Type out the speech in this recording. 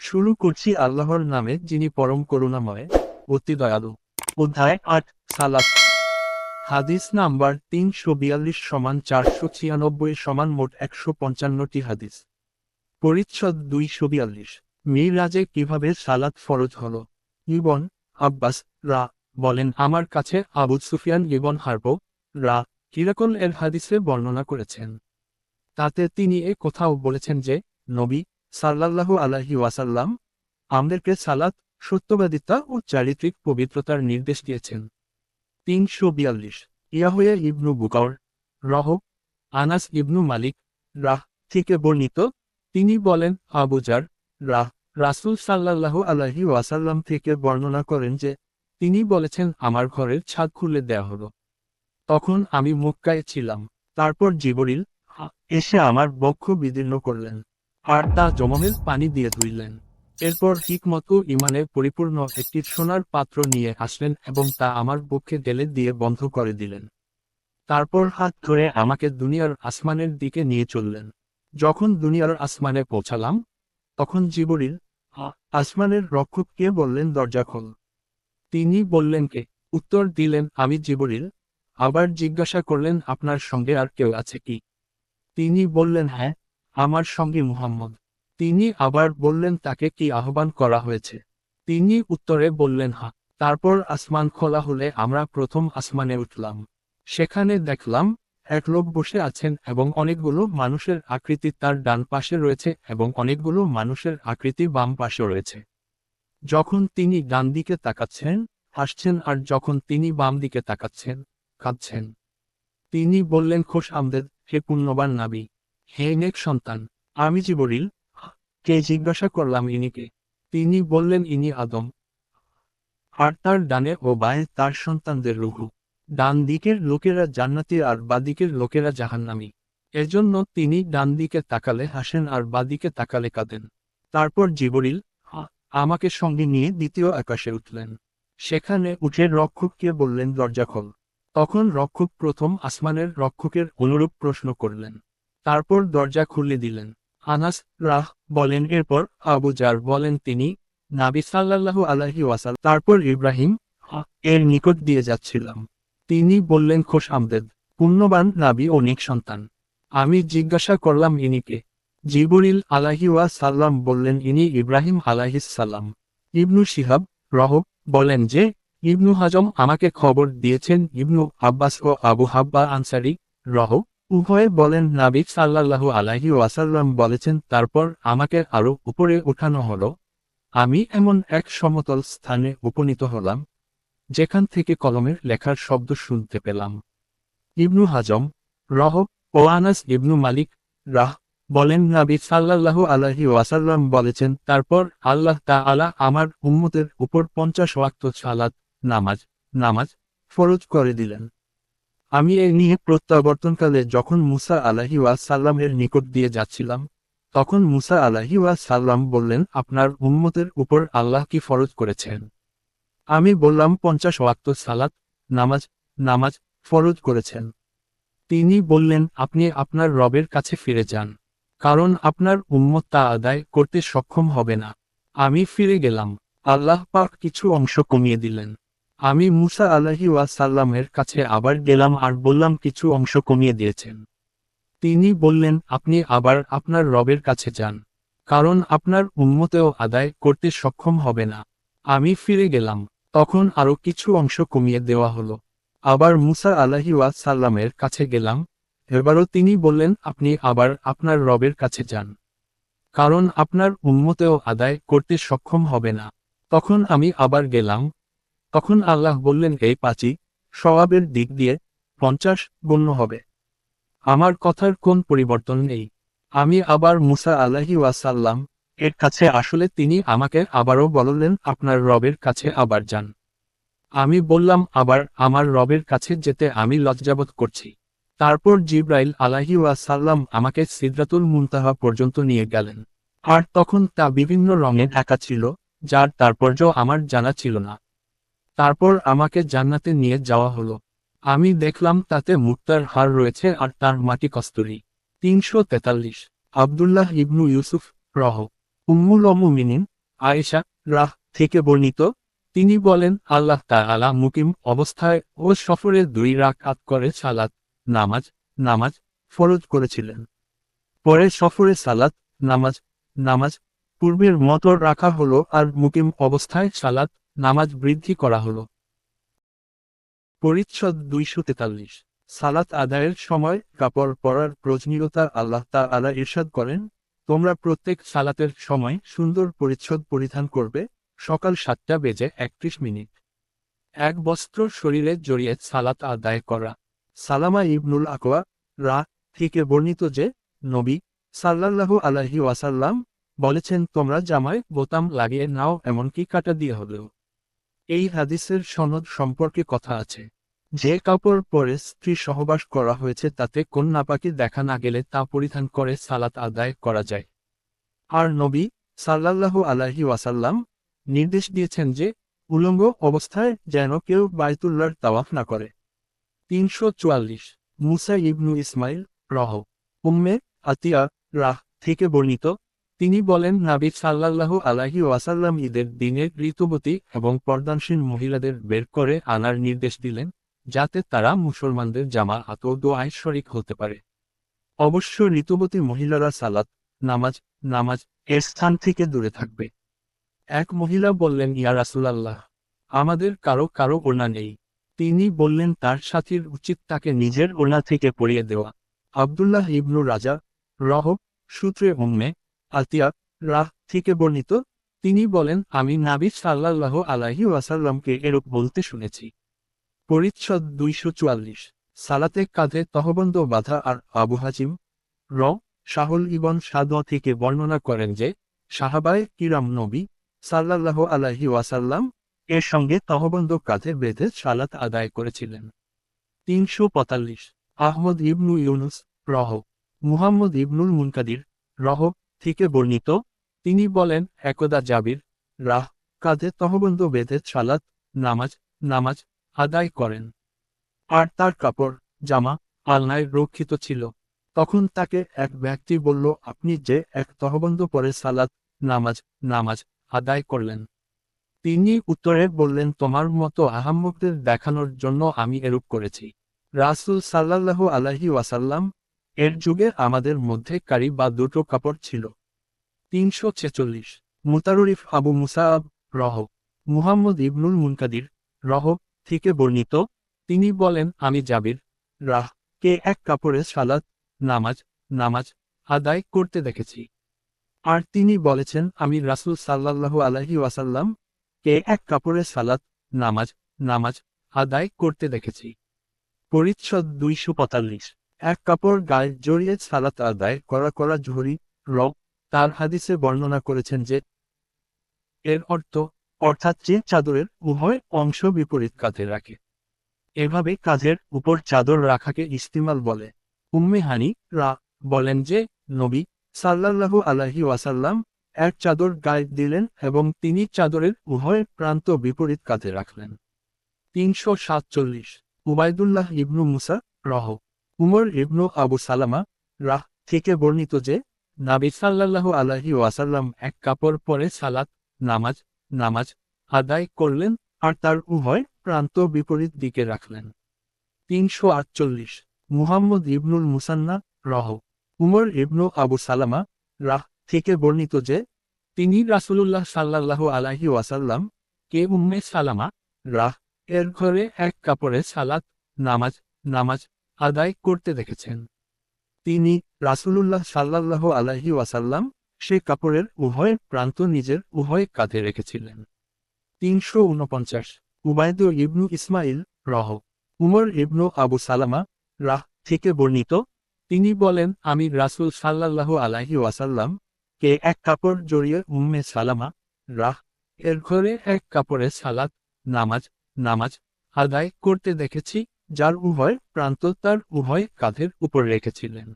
শুরু করছি আল্লাহর নামে, যিনি পরম করুণাময়, অতি দয়ালু। অধ্যায় ৮, সালাত। হাদিস নাম্বার ৩৪২ সমান ৪৯৬ সমান মোট ১৫৫টি হাদিস। পরিচ্ছদ ২৪২। মিরাজে কিভাবে সালাত ফরজ হলো। ইবন আব্বাস রা বলেন, আমার কাছে আবু সুফিয়ান ইবন হারব রা হিরাকল এর হাদিসে বর্ণনা করেছেন। তাতে তিনি কোথাও বলেছেন যে, নবী সাল্লাল্লাহু আলাইহি ওয়াসাল্লাম আমাদেরকে সালাত, সত্যবাদিতা ও চারিত্রিক পবিত্রতার নির্দেশ দিয়েছেন। ৩৪২। ইয়াহইয়া ইবনু বুকার রহ আনাস ইবনু মালিক রাহ থেকে বর্ণিত, তিনি বলেন, আবু জার রাহ রাসূল সাল্লাল্লাহু আলাইহি ওয়াসাল্লাম থেকে বর্ণনা করেন যে, তিনি বলেছেন, আমার ঘরের ছাদ খুলে দেয়া হলো। তখন আমি মক্কায় ছিলাম। তারপর জিবরিল এসে আমার বক্ষ বিদীর্ণ করলেন, আর তা জমমের পানি দিয়ে ধুইলেন। এরপর হিকমত ও ইমানে পরিপূর্ণ একটি সোনার পাত্র নিয়ে আসলেন এবং তা আমার বক্ষে ঢেলে দিয়ে বন্ধ করে দিলেন। তারপর হাত ধরে আমাকে দুনিয়ার আসমানের দিকে নিয়ে চললেন। যখন দুনিয়ার আসমানে পৌঁছালাম, তখন জিবরিল আসমানের রক্ষককে বললেন, দরজা খোল। তিনি বললেন, কে? উত্তর দিলেন, আমি জিবরিল। আবার জিজ্ঞাসা করলেন, আপনার সঙ্গে আর কেউ আছে কি? তিনি বললেন, হ্যাঁ, আমার সঙ্গে মুহাম্মদ। তিনি আবার বললেন, তাকে কি আহ্বান করা হয়েছে? তিনি উত্তরে বললেন, হ্যাঁ। তারপর আসমান খোলা হলে আমরা প্রথম আসমানে উঠলাম। সেখানে দেখলাম এক লোক বসে আছেন এবং অনেকগুলো মানুষের আকৃতি তার ডান পাশে রয়েছে এবং অনেকগুলো মানুষের আকৃতি বাম পাশে রয়েছে। যখন তিনি ডান দিকে তাকাচ্ছেন, হাসছেন, আর যখন তিনি বাম দিকে তাকাচ্ছেন, কাঁদছেন। তিনি বললেন, খোশ আমদেদ, হে পুণ্যবান নাবী, হে নেক সন্তান। আমি জিবরিল কে জিজ্ঞাসা করলাম, ইনি কে? তিনি বললেন, ইনি আদম, আর তার ডানে ও বায়ে তার সন্তানদের রূহ। ডান দিকের লোকেরা জান্নাতি আর বাদিকের লোকেরা জাহান্নামী। এজন্য তিনি ডান দিকে তাকালে হাসেন আর বাদিকে তাকালে কাঁদেন। তারপর জিবরিল আমাকে সঙ্গে নিয়ে দ্বিতীয় আকাশে উঠলেন। সেখানে উঠে রক্ষককে বললেন, দরজা খোল। তখন রক্ষক প্রথম আসমানের রক্ষকের অনুরূপ প্রশ্ন করলেন। তারপর দরজা খুলে দিলেন। আনাস রাহ বলেন, এরপর আবু জার বলেন, তিনি নাবী সাল্লাল্লাহু আলাইহি ওয়াসাল্লাম তারপর ইব্রাহিম এর নিকট দিয়ে যাচ্ছিলাম। তিনি বললেন, খোশ আমদেদ, পুণ্যবান নাবী ও নেক সন্তান। আমি জিজ্ঞাসা করলাম, ইনি কে? জিবরিল আলাইহি ওয়াসাল্লাম বললেন, ইনি ইব্রাহিম আলাইহিস সালাম। ইবনু শিহাব রহ বলেন যে, ইবনু হাজম আমাকে খবর দিয়েছেন, ইবনু আব্বাস ও আবু হাব্বা আনসারি রহ উভয়ে বলেন, নাবী সাল্লাল্লাহু আলাইহি ওয়াসাল্লাম বলেছেন, তারপর আমাকে আরো উপরে উঠানো হলো। আমি এমন এক সমতল স্থানে উপনীত হলাম, যেখান থেকে কলমের লেখার শব্দ শুনতে পেলাম। ইবনু হাজম রহ ও আনাস ইবনু মালিক রাহ বলেন, নবী সাল্লাল্লাহু আলাইহি ওয়াসাল্লাম বলেছেন, তারপর আল্লাহ তাআলা আমার উম্মতের উপর ৫০ ওয়াক্ত সালাত নামাজ ফরজ করে দিলেন। আমি এ নিয়ে প্রত্যাবর্তনকালে যখন মুসা আলাইহি ওয়াসাল্লামের নিকট দিয়ে যাচ্ছিলাম, তখন মুসা আলাইহি ওয়াসাল্লাম বললেন, আপনার উম্মতের উপর আল্লাহ কি ফরজ করেছেন? আমি বললাম, ৫০ ওয়াক্ত সালাত নামাজ ফরজ করেছেন। তিনি বললেন, আপনি আপনার রবের কাছে ফিরে যান, কারণ আপনার উম্মত তা আদায় করতে সক্ষম হবে না। আমি ফিরে গেলাম। আল্লাহ পাক কিছু অংশ কমিয়ে দিলেন। আমি মুসা আলাইহি ওয়াসাল্লামের কাছে আবার গেলাম আর বললাম, কিছু অংশ কমিয়ে দিয়েছেন। তিনি বললেন, আপনি আবার আপনার রবের কাছে যান, কারণ আপনার উম্মতেও আদায় করতে সক্ষম হবে না। আমি ফিরে গেলাম। তখন আরও কিছু অংশ কমিয়ে দেওয়া হলো। আবার মুসা আলাইহি ওয়াসাল্লামের কাছে গেলাম। এবারও তিনি বললেন, আপনি আবার আপনার রবের কাছে যান, কারণ আপনার উম্মতেও আদায় করতে সক্ষম হবে না। তখন আমি আবার গেলাম। তখন আল্লাহ বললেন, এই ৫ই সওয়াবের দিক দিয়ে ৫০ গণ্য হবে। আমার কথার কোন পরিবর্তন নেই। আমি আবার মুসা আলাইহি ওয়াসাল্লাম এর কাছে আসলে তিনি আমাকে আবারও বললেন, আপনার রবের কাছে আবার যান। আমি বললাম, আবার আমার রবের কাছে যেতে আমি লজ্জাবোধ করছি। তারপর জিব্রাইল আলাইহি ওয়াসাল্লাম আমাকে সিদরাতুল মুনতাহা পর্যন্ত নিয়ে গেলেন। আর তখন তা বিভিন্ন রঙে ঢাকা ছিল, যার তাৎপর্য আমার জানা ছিল না। তারপর আমাকে জান্নাতে নিয়ে যাওয়া হলো। আমি দেখলাম তাতে মুক্তার হার রয়েছে আর তার মাটি কস্তুরী। ৩৪৩। আব্দুল্লাহ ইবনু ইউসুফ রহ উম্মুল মুমিনিন আয়েশা রাহ থেকে বর্ণিত, তিনি বলেন আল্লাহ তাআলা মুকিম অবস্থায় ও সফরে 2 রাকাত করে সালাত নামাজ নামাজ ফরজ করেছিলেন। পরে সফরে সালাত নামাজ নামাজ পূর্বের মতো রাখা হলো আর মুকিম অবস্থায় সালাত নামাজ বৃদ্ধি করা হলো। পরিচ্ছদ 243। সালাত আদায়ের সময় কাপড় পরার প্রয়োজনীয়তা আল্লাহ তাআলা ইরশাদ করেন, তোমরা প্রত্যেক সালাতের সময় সুন্দর পরিচ্ছদ পরিধান করবে। সকাল 7:31। এক বস্ত্র শরীরে জড়িয়ে সালাত আদায় করা। সালামা ইবনুল আকওয়া রা থেকে বর্ণিত যে, নবী সাল্লাল্লাহু আলাইহি ওয়াসাল্লাম বলেছেন, তোমরা জামায় বোতাম লাগিয়ে নাও, এমনকি কাটা দিয়ে হলেও। এই হাদিসের সনদ সম্পর্কে কথা আছে। যে কাপড় পরে স্ত্রী সহবাস করা হয়েছে তাতে কোন নাপাকি দেখা না গেলে তা পরিধান করে সালাত আদায় করা যায়। আর নবী সাল্লাল্লাহু আলাইহি ওয়াসাল্লাম নির্দেশ দিয়েছেন যে, উলঙ্গ অবস্থায় যেন কেউ বাইতুল্লাহর তাওয়াফ না করে। 344। মুসা ইবনু ইসমাইল রহ উম্মে আতিয়া রাহ থেকে বর্ণিত, তিনি বলেন নবী সাল্লাল্লাহু আলাইহি ওয়াসাল্লাম ঈদের দিনে ঋতুবতী এবং পর্দানসীন মহিলাদের বের করে আনার নির্দেশ দিলেন, যাতে তারা মুসলমানদের জামাআত ও দোয়ায় শরীক হতে পারে। অবশ্য ঋতুবতী মহিলারা সালাত নামাজ নামাজ এর স্থান থেকে দূরে থাকবে। এক মহিলা বললেন, ইয়া রাসূলাল্লাহ, আমাদের কারো কারো ওড়না নেই। তিনি বললেন তার সাথীর উচিত তাকে নিজের ওড়না থেকে পরিয়ে দেওয়া। আব্দুল্লাহ ইবনু রাজা রহব সূত্রে উম্মে আতিয়া রাহ থেকে বর্ণিত, তিনি বলেন আমি নবী সাল্লাল্লাহু আলাইহি ওয়াসাল্লামকে এরূপ বলতে শুনেছি। পরিচ্ছদ 244। সালাতে কাঁধে তহবন্দ বাঁধা আর আবু হাজিম শাহুল ইবন সাদ থেকে বর্ণনা করেন যে, সাহাবায়ে কিরাম নবী সাল্লাল্লাহু আলাইহি ওয়াসাল্লাম এর সঙ্গে তহবন্দ কাঁধে বেঁধে সালাত আদায় করেছিলেন। 345। আহমদ ইবনু ইউনুস রহ মুহাম্মদ ইবনুল মুনকাদির রহ থেকে বর্ণিত, তিনি বলেন একদা জাবির রাহ কাঁধে তহবন্দ বেঁধে সালাত নামাজ নামাজ আদায় করেন। আর তার কাপড় জামা আলনায় রক্ষিত ছিল। তখন তাকে এক ব্যক্তি বলল, আপনি যে এক তহবন্দ পরে সালাত নামাজ নামাজ আদায় করলেন। তিনি উত্তরে বললেন, তোমার মতো আহাম্মকদের দেখানোর জন্য আমি এরূপ করেছি। রাসূল সাল্লাল্লাহু আলাইহি ওয়াসাল্লাম এর যুগে আমাদের মধ্যে কারি বা দুটো কাপড় ছিল। 346। মুতাররিফ আবু মুসাআব রহ মুহাম্মদ ইবনুল মুনকাদির রহ থেকে বর্ণিত, তিনি বলেন আমি জাবির রাহ কে এক কাপড়ে সালাত নামাজ নামাজ আদায় করতে দেখেছি। আর তিনি বলেছেন আমি রাসূল সাল্লাল্লাহু আলাইহি ওয়াসাল্লাম কে এক কাপড়ে সালাত নামাজ নামাজ আদায় করতে দেখেছি। পরিচ্ছদ 245। এক কাপড় গায়ে জড়িয়ে সালাত আদায় করা জুহরি তার হাদিসে বর্ণনা করেছেন যে, এর অর্থাৎ যে চাদরের উভয় অংশ বিপরীত কাঁধে রাখে। এভাবে কাঁধের উপর চাদর রাখাকে ইস্তিমাল বলে। উম্মে হানি রা বলেন যে, নবী সাল্লাল্লাহু আলাইহি ওয়াসাল্লাম এক চাদর গায়ে দিলেন এবং তিনি চাদরের উভয় প্রান্ত বিপরীত কাঁধে রাখলেন। 347। উবাইদুল্লাহ ইবনু মুসা রহ উমর ইবনু আবু সালামা রাহ থেকে বর্ণিত যে, নবী সাল্লাল্লাহু আলাইহি ওয়াসাল্লাম এক কাপড় পরে সালাত নামাজ নামাজ আদায় করলেন আর তার উভয় প্রান্ত বিপরীত দিকে রাখলেন। 348। মুহাম্মদ ইবনুল মুসান্না রহ উমর ইবনু আবু সালামা রাহ থেকে বর্ণিত যে, তিনি রাসূলুল্লাহ সাল্লাল্লাহু আলাইহি ওয়াসাল্লাম কে উম্মে সালামা রাহ এর ঘরে এক কাপড়ে সালাত নামাজ নামাজ আদায় করতে দেখেছেন। তিনি রাসূলুল্লাহ সাল্লাল্লাহু আলাইহি ওয়াসাল্লাম সে কাপড়ের উভয় প্রান্ত নিজের উভয় কাঁধে রেখেছিলেন। 349। উবাইদ ইবনু ইসমাইল রহ উমর ইবনু আবু সালামা রাহ থেকে বর্ণিত, তিনি বলেন আমি রাসূল সাল্লাল্লাহু আলাইহি ওয়াসাল্লাম কে এক কাপড় জড়িয়ে উম্মে সালামা রাহ এর ঘরে এক কাপড়ে সালাত নামাজ নামাজ আদায় করতে দেখেছি, যার উভয় প্রান্ত তার উভয় কাঁধের উপর রেখেছিলেন।